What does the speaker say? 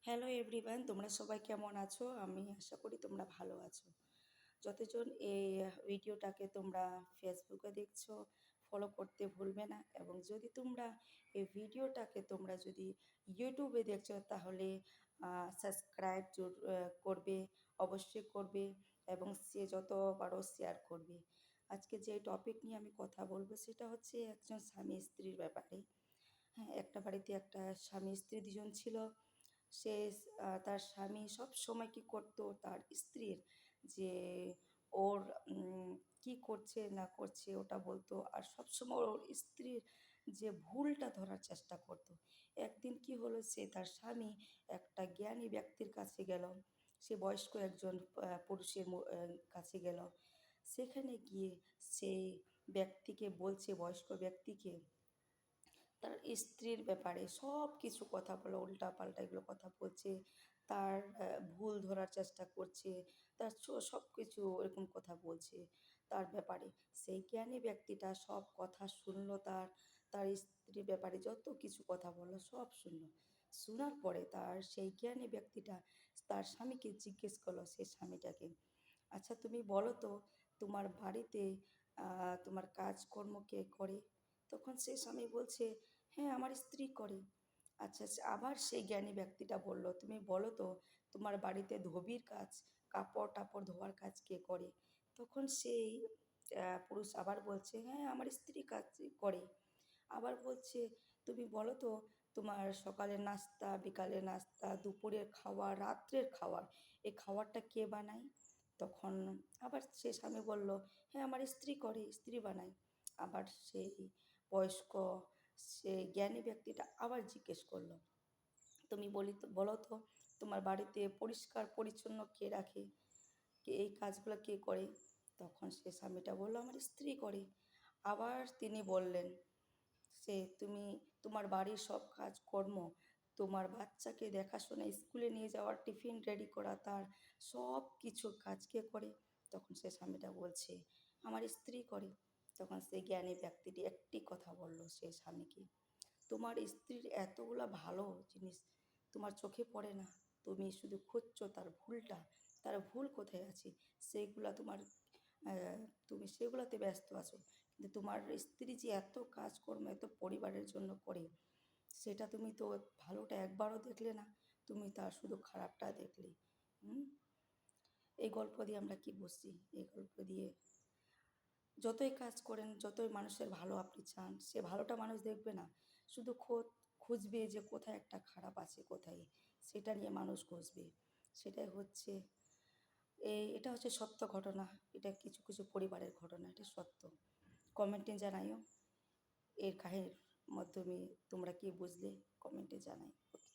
Hello everyone, তোমরা সবাই কেমন আছো? আমি আশা করি তোমরা ভালো আছো। যতজন এই ভিডিওটাকে তোমরা ফেসবুকে দেখছো, ফলো করতে ভুলবে না। এবং যদি তোমরা এই ভিডিওটাকে তোমরা যদি ইউটিউবে দেখছো তাহলে সাবস্ক্রাইব করবে, অবশ্যই করবে এবং সে যত পারো শেয়ার করবে। আজকে যে টপিক নিয়ে আমি কথা বলবো সেটা হচ্ছে একজন স্বামী স্ত্রীর ব্যাপারে। হ্যাঁ, একটা বাড়িতে একটা স্বামী স্ত্রী দুজন ছিল। সে তার স্বামী সব সময় কী করতো তার স্ত্রীর যে ওর কী করছে না করছে ওটা বলতো, আর সবসময় ওর স্ত্রীর যে ভুলটা ধরার চেষ্টা করতো। একদিন কি হলো, সে তার স্বামী একটা জ্ঞানী ব্যক্তির কাছে গেল, সে বয়স্ক একজন পুরুষের কাছে গেল। সেখানে গিয়ে সেই ব্যক্তিকে বলছে, বয়স্ক ব্যক্তিকে তার স্ত্রীর ব্যাপারে সব কিছু কথা বলে, উল্টাপাল্টা এগুলো কথা বলছে, তার ভুল ধরার চেষ্টা করছে, তার সব কিছু এরকম কথা বলছে তার ব্যাপারে। সেই জ্ঞানী ব্যক্তিটা সব কথা শুনলো, তার তার স্ত্রীর ব্যাপারে যত কিছু কথা বললো সব শুনলো। শোনার পরে তার সেই জ্ঞানী ব্যক্তিটা তার স্বামীকে জিজ্ঞেস করলো, সেই স্বামীটাকে, আচ্ছা তুমি বলো তো, তোমার বাড়িতে তোমার কাজকর্ম কে করে? তখন সেই স্বামী বলছে, হ্যাঁ আমার স্ত্রী করে। আচ্ছা আচ্ছা, আবার সেই জ্ঞানী ব্যক্তিটা বলল, তুমি বলো তো, তোমার বাড়িতে ধোবির কাজ, কাপড় টাপড় ধোয়ার কাজ কে করে? তখন সেই পুরুষ আবার বলছে, হ্যাঁ আমার স্ত্রী কাজ করে। আবার বলছে, তুমি বলো তো, তোমার সকালের নাস্তা, বিকালের নাস্তা, দুপুরের খাবার, রাত্রের খাবার, এই খাবারটা কে বানায়? তখন আবার সে স্বামী বলল, হ্যাঁ আমার স্ত্রী করে, স্ত্রী বানায়। আবার সেই বয়স্ক সে জ্ঞানী ব্যক্তিটা আবার জিজ্ঞেস করলো, তুমি বলো তো, তোমার বাড়িতে পরিষ্কার পরিচ্ছন্ন কে রাখে, এই কাজগুলো কে করে? তখন সে স্বামীটা বলল, আমার স্ত্রী করে। আবার তিনি বললেন, তুমি তোমার বাড়ির সব কাজকর্ম, তোমার বাচ্চাকে দেখাশোনা, স্কুলে নিয়ে যাওয়ার, টিফিন রেডি করা, তার সব কিছু কাজ কে করে? তখন সে স্বামীটা বলছে, আমার স্ত্রী করে। তখন সেই জ্ঞানী ব্যক্তিটি একটি কথা বলল সে স্বামীকে, তোমার স্ত্রীর এতগুলা ভালো জিনিস তোমার চোখে পড়ে না? তুমি শুধু খুঁজছো তার ভুলটা, তার ভুল কোথায় আছে সেইগুলা তোমার, তুমি সেগুলোতে ব্যস্ত আছো। কিন্তু তোমার স্ত্রী যে এত কাজকর্ম এত পরিবারের জন্য করে, সেটা তুমি তো ভালোটা একবারও দেখলে না, তুমি তার শুধু খারাপটা দেখলে। হুম এই গল্প দিয়ে আমরা কি বুঝছি? এই গল্প দিয়ে যতই কাজ করেন, যতই মানুষের ভালো আপনি চান, সে ভালোটা মানুষ দেখবে না, শুধু খুঁজবে যে কোথায় একটা খারাপ আছে, কোথায়, সেটা নিয়ে মানুষ খুঁজবে। সেটাই হচ্ছে এটা হচ্ছে সত্য ঘটনা। এটা কিছু কিছু পরিবারের ঘটনা, এটা সত্য। কমেন্টে জানাইও এর কাহিনীর মাধ্যমে তোমরা কি বুঝলে, কমেন্টে জানাই। ওকে।